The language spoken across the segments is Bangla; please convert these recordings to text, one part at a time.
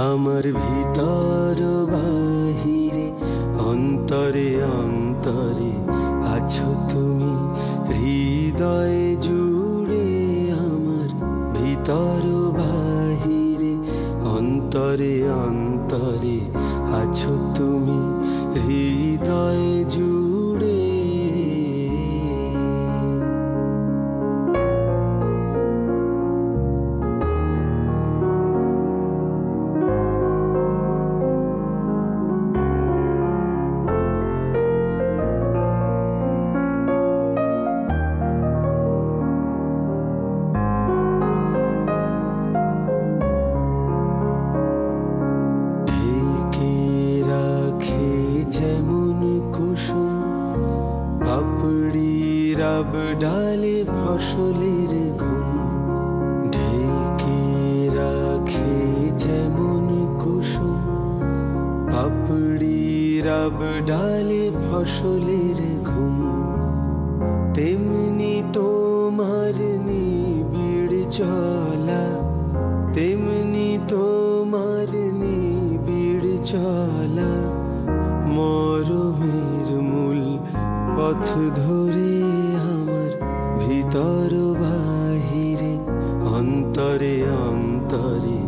আমার ভিতর বাহিরে অন্তরে অন্তরে আছো তুমি, হৃদয় জুড়ে আমার ভিতর বাহিরে অন্তরে অন্তরে আছো তুমি, হৃদয় জুড়ে। যেমন কুসুম পাপড়ি রব ডালে ফসলের ঘুম, ঢেকে রাখে যেমন কুসুম পাপড়ি রব ডালে ফসলের ঘুম, তেমনি তোমার নিবিড় চলা, তেমনি তোমার নিবিড় চলা, মরমের মূল পথ ধরে আমার ভিতর বাহিরে অন্তরে অন্তরে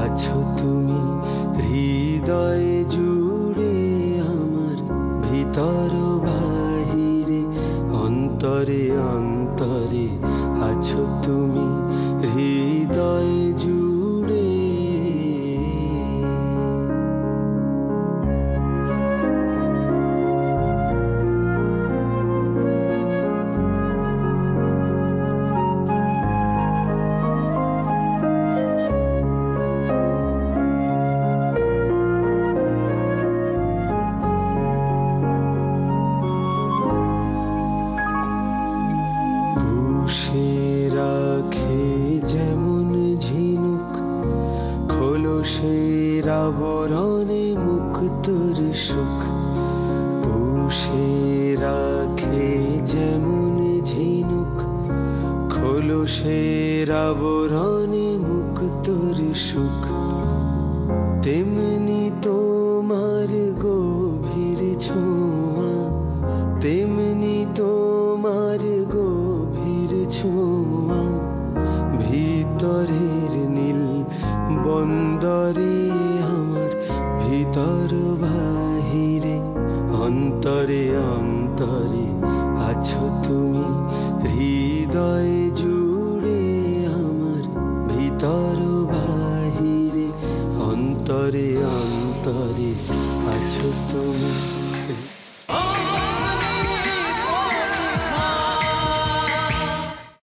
আছো তুমি, হৃদয় জুড়ে আমার ভিতর বাহিরে অন্তরে অন্তরে আছো তুমি, হৃদয় জুড়ে। পুষে রাখে যেমন ঝিনুক খোলসের আবরণে মুক্তোর সুখ, পুষে রাখে যেমন ঝিনুক খোলসের আবরণে মুক্তোর সুখ, তেমনি তোমার গভীর ছোঁয়া, তেমনি তোমার গভীর ছোঁয়া, ভিতরের নীল বন্দরে আমার ভিতর বাহিরে অন্তরে অন্তরে আছো তুমি, হৃদয় জুড়ে আমার ভিতর বাহিরে অন্তরে অন্তরে আছো তুমি।